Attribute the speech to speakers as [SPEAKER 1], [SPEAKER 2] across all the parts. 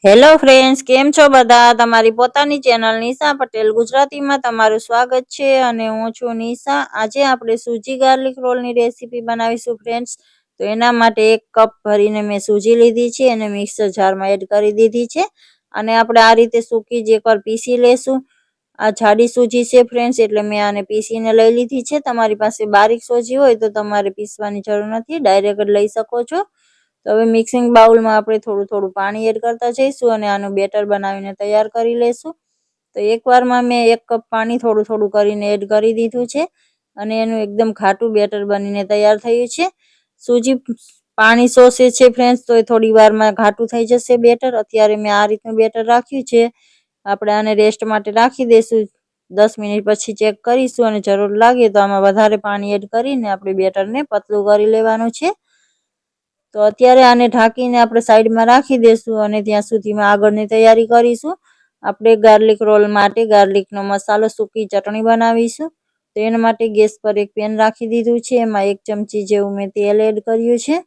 [SPEAKER 1] Hello friends, કેમ છો બધા? તમારી પોતાની ચેનલ નિશા પટેલ ગુજરાતીમાં તમારું સ્વાગત છે અને હું છું નિશા. આજે આપણે સૂજી ગાર્લિક રોલની રેસીપી બનાવીશું ફ્રેન્ડ્સ. તો એના માટે 1 કપ ભરીને મેં સૂજી લીધી છે અને મિક્સર જારમાં એડ કરી દીધી છે. અને આપણે આ રીતે સૂકી જ એકવાર પીસી લેશું. આ જાડી સૂજી છે ફ્રેન્ડ્સ, એટલે મેં આને પીસીને લઈ લીધી છે. તમારી પાસે બારીક સૂજી હોય તો તમારે પીસવાની જરૂર નથી, ડાયરેક્ટ લઈ શકો છો. તો હવે મિક્સિંગ બાઉલમાં આપણે થોડું પાણી એડ કરતા જઈશું અને આનું બેટર બનાવીને તૈયાર કરી લેશું. તો એકવારમાં મેં 1 કપ પાણી થોડું કરીને એડ કરી દીધું છે અને એનું એકદમ ઘાટું બેટર બનીને તૈયાર થયું છે. સૂજી પાણી શોષે છે ફ્રેન્ડ્સ, તો એ થોડી વારમાં ઘાટું થઈ જશે બેટર. અત્યારે મેં આ રીતનું બેટર રાખ્યું છે. આપણે આને રેસ્ટ માટે રાખી દઈશું. 10 મિનિટ પછી ચેક કરીશું અને જરૂર લાગે તો આમાં વધારે પાણી એડ કરીને આપણે બેટરને પતલું કરી લેવાનું છે. તો અત્યારે આને ઢાંકીને આપણે સાઈડમાં રાખી દઈશું અને ત્યાં સુધીમાં આગળની તૈયારી કરીશું. આપણે ગાર્લિક રોલ માટે ગાર્લિકનો મસાલો, સૂકી ચટણી બનાવીશું. તો એના માટે ગેસ પર એક પેન રાખી દીધું છે. એમાં 1 ચમચી જેવું મેં તેલ એડ કર્યું છે.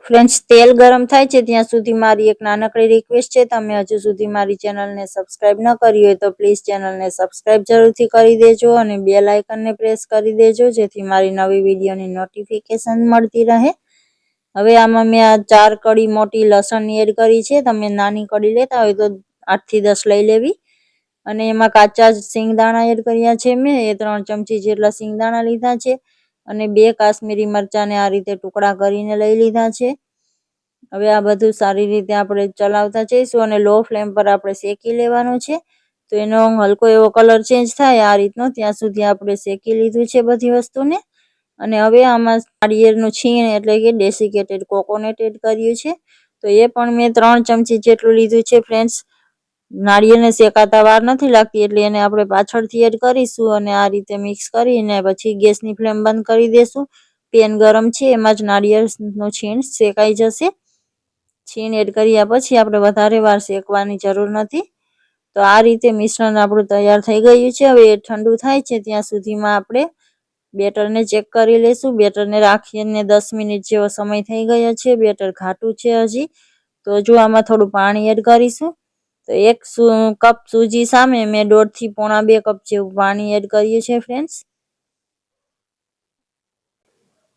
[SPEAKER 1] ફ્રેન્ડ્સ, તેલ ગરમ થાય છે ત્યાં સુધી મારી એક નાનકડી રિક્વેસ્ટ છે. તમે હજુ સુધી મારી ચેનલને સબસ્ક્રાઇબ ન કરી હોય તો પ્લીઝ ચેનલને સબસ્ક્રાઇબ જરૂરથી કરી દેજો અને બેલ આઇકનને પ્રેસ કરી દેજો, જેથી મારી નવી વિડીયોની નોટિફિકેશન મળતી રહે. હવે આમાં મેં આ 4 કળી મોટી લસણની એડ કરી છે. તમે નાની કળી લેતા હોય તો 8 થી 10 લઈ લેવી. અને એમાં કાચા સિંગદાણા એડ કર્યા છે. મેં 3 ચમચી જેટલા સિંગદાણા લીધા છે અને 2 કાશ્મીરી મરચાંને આ રીતે ટુકડા કરીને લઈ લીધા છે. હવે આ બધું સારી રીતે આપણે ચલાવતા જઈશું અને લો ફ્લેમ પર આપણે શેકી લેવાનું છે. તો એનો હલકો એવો કલર ચેન્જ થાય આ રીતનો, ત્યાં સુધી આપણે શેકી લીધું છે બધી વસ્તુને. અને હવે આમાં નાળિયેરનું છીણ એટલે કે ડેસિકેટેડ કોકોનટ એડ કર્યું છે. તો એ પણ મેં 3 ચમચી જેટલું લીધું છે ફ્રેન્ડ્સ. નાળિયેરને શેકાતા વાર નથી લાગતી, એટલે એને આપણે પાછળથી એડ કરીશું અને આ રીતે મિક્સ કરીને પછી ગેસની ફ્લેમ બંધ કરી દેશું. પેન ગરમ છે, એમાં જ નાળિયેરનું છીણ શેકાઈ જશે. છીણ એડ કર્યા પછી આપણે વધારે વાર શેકવાની જરૂર નથી. તો આ રીતે મિશ્રણ આપણું તૈયાર થઈ ગયું છે. હવે એ ઠંડુ થાય છે ત્યાં સુધીમાં આપણે બેટરને ચેક કરી લેશું. બેટરને રાખીને 10 મિનિટ જેવો સમય થઈ ગયો છે. બેટર ઘાટું છે હજી, તો જો આમાં થોડું પાણી એડ કરીશું. તો 1 કપ સૂજી સામે મેં 1.5 થી પોણા 2 કપ જેવું પાણી એડ કર્યું છે ફ્રેન્ડ્સ.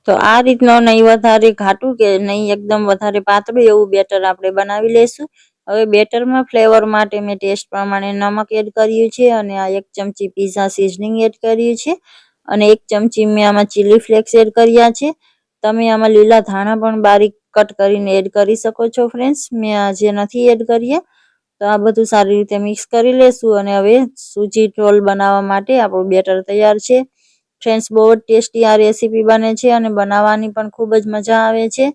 [SPEAKER 1] તો આ રીતનો નહીં વધારે ઘાટું કે નહીં એકદમ વધારે પાતળું એવું બેટર આપણે બનાવી લેશું. હવે બેટરમાં ફ્લેવર માટે મેં ટેસ્ટ પ્રમાણે નમક એડ કર્યું છે અને આ 1 ચમચી પીઝા સિઝનિંગ એડ કર્યું છે અને 1 ચમચી મેં આમાં ચીલી ફ્લેક્સ એડ કર્યા છે. તમે આમાં લીલા ધાણા પણ બારીક કટ કરીને એડ કરી શકો છો ફ્રેન્ડ્સ. મેં આજે નથી એડ કર્યા. તો આ બધું સારી રીતે મિક્સ કરી લેશું અને હવે સૂજી રોલ બનાવવા માટે આપણું બેટર તૈયાર છે. ફ્રેન્ડ્સ, બહુ જ ટેસ્ટી આ રેસીપી બને છે અને બનાવવાની પણ ખૂબ જ મજા આવે છે.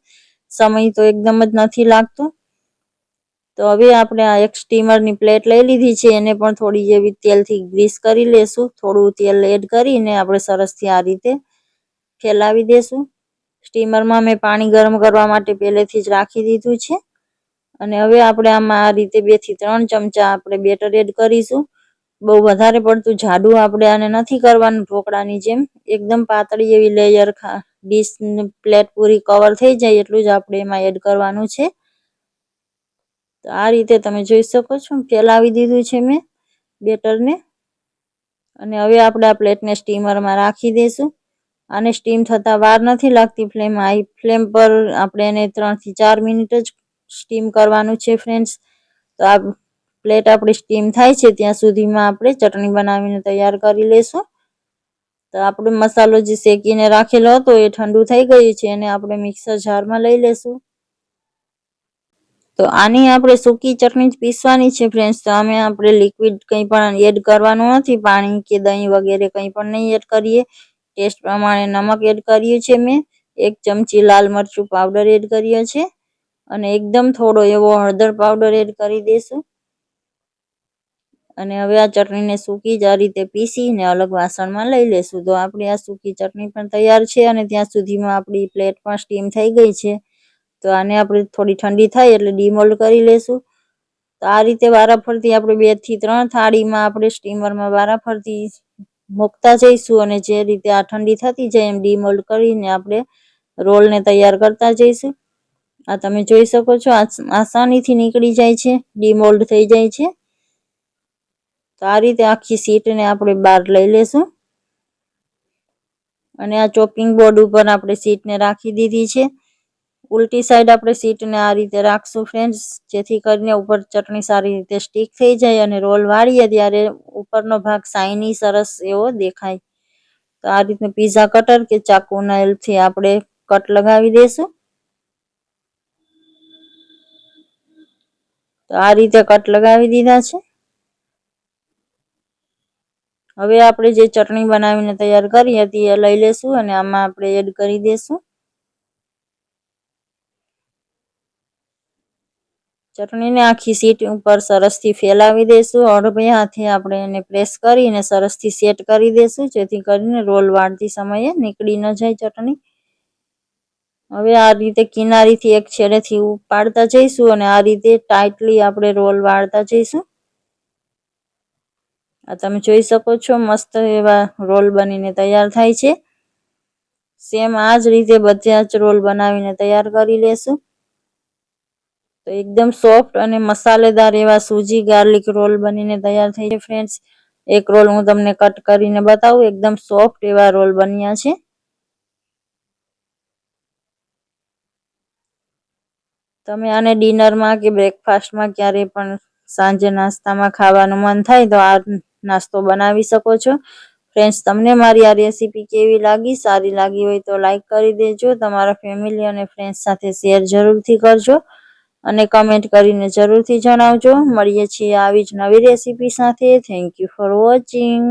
[SPEAKER 1] સમય તો એકદમ જ નથી લાગતો. તો હવે આપણે આ એક સ્ટીમરની પ્લેટ લઈ લીધી છે. એને પણ થોડી જેવી તેલથી ગ્રીસ કરી લેશું. થોડું તેલ એડ કરીને આપણે સરસથી આ રીતે ફેલાવી દેશું. સ્ટીમરમાં મેં પાણી ગરમ કરવા માટે પહેલેથી જ રાખી દીધું છે. અને હવે આપણે આમાં આ રીતે 2 થી 3 ચમચા આપણે બેટર એડ કરીશું. બહુ વધારે પડતું જાડું આપણે આને નથી કરવાનું ઢોકળાની જેમ. એકદમ પાતળી એવી લેયર ડીશ પ્લેટ પૂરી કવર થઈ જાય એટલું જ આપણે એમાં એડ કરવાનું છે. તો આ રીતે તમે જોઈ શકો છો, ફેલાવી દીધું છે મેં બેટરને. અને હવે આપણે આ પ્લેટને સ્ટીમરમાં રાખી દઈશું. આને સ્ટીમ થતા વાર નથી લાગતી. હાઈ ફ્લેમ પર આપણે એને 3 થી 4 મિનિટ જ સ્ટીમ કરવાનું છે ફ્રેન્ડ્સ. તો આ પ્લેટ આપણી સ્ટીમ થાય છે ત્યાં સુધીમાં આપણે ચટણી બનાવીને તૈયાર કરી લેશું. તો આપણો મસાલો જે શેકીને રાખેલો હતો એ ઠંડુ થઈ ગયું છે. એને આપણે મિક્સર જારમાં લઈ લેશું. તો આની આપણે સૂકી ચટણી જ પીસવાની છે ફ્રેન્ડ્સ. તો આપણે લિક્વિડ કંઈ પણ એડ કરવાનું નથી. પાણી કે દહીં વગેરે કંઈ પણ નહીં એડ કરીએ. ટેસ્ટ પ્રમાણે નમક એડ કર્યું છે મેં. 1 ચમચી લાલ મરચું પાવડર એડ કર્યો છે અને એકદમ થોડો એવો હળદર પાવડર એડ કરી દઈશું. અને હવે આ ચટણીને સૂકી જ આ રીતે પીસીને અલગ વાસણમાં લઈ લેશું. તો આપણી આ સૂકી ચટણી પણ તૈયાર છે અને ત્યાં સુધીમાં આપણી પ્લેટ પણ સ્ટીમ થઈ ગઈ છે. તો આને આપણે થોડી ઠંડી થાય એટલે ડીમોલ્ડ કરી લેશું. તો આ રીતે વારાફરતી આપણે 2 થી 3 થાળીમાં આપણે સ્ટીમરમાં વારાફરતી મૂકતા જઈશું અને જે રીતે આ ઠંડી થતી જાય એમ ડીમોલ્ડ કરીને આપણે રોલને તૈયાર કરતા જઈશું. આ તમે જોઈ શકો છો આસાનીથી નીકળી જાય છે, ડીમોલ્ડ થઈ જાય છે। તો આ રીતે આખી શીટને આપણે બહાર લઈ લેશું અને આ ચોપિંગ બોર્ડ ઉપર આપણે શીટને રાખી દીધી છે। ઉલટી સાઈડ આપણે શીટને આ રીતે રાખશું ફ્રેન્ડ્સ, જેથી કરીને ઉપર ચટણી સારી રીતે સ્ટીક થઈ જાય અને રોલ વાળીએ ત્યારે ઉપરનો ભાગ શાઇની સરસ એવો દેખાય। તો આ રીતે પીઝા કટર કે ચાકુના હેલ્પથી આપણે કટ લગાવી દઈશું। તો આ રીતે કટ લગાવી દીધા છે। હવે આપણે જે ચટણી બનાવીને તૈયાર કરી હતી એ લઈ લેશું અને આમાં આપણે એડ કરી દઈશું। ચટણીને આખી શીટ ઉપર સરસથી ફેલાવી દઈશું। હળવે હાથે આપણે એને પ્રેસ કરીને સરસથી સેટ કરી દઈશું, જેથી કરીને રોલ વાળતી સમયે નીકળી ન જાય ચટણી। હવે આ રીતે કિનારીથી એક છેડેથી ઉપાડતા જઈશું અને આ રીતે ટાઈટલી આપણે રોલ વાળતા જઈશું। આ તમે જોઈ શકો છો મસ્ત એવા રોલ બનીને તૈયાર થાય છે। સેમ આ જ રીતે બધા જ રોલ બનાવીને તૈયાર કરી લેશું। તો એકદમ સોફ્ટ અને મસાલેદાર એવા સૂજી ગાર્લિક રોલ બનીને તૈયાર થઈ જાય ફ્રેન્ડ્સ। એક રોલ હું તમને કટ કરીને બતાવું, એકદમ સોફ્ટ એવા રોલ બન્યા છે। તમે આને ડિનરમાં કે બ્રેકફાસ્ટમાં ક્યારે પણ સાંજે નાસ્તામાં ખાવાનું મન થાય તો આ નાસ્તો બનાવી શકો છો। ફ્રેન્ડ્સ, તમને મારી આ રેસીપી કેવી લાગી? સારી લાગી હોય તો લાઈક કરી દેજો, તમારા ફેમિલી અને ફ્રેન્ડ્સ સાથે શેર જરૂરથી કરજો અને કમેન્ટ કરીને જરૂરથી જણાવજો। મળીએ છીએ આવી જ નવી રેસીપી સાથે। Thank you for watching.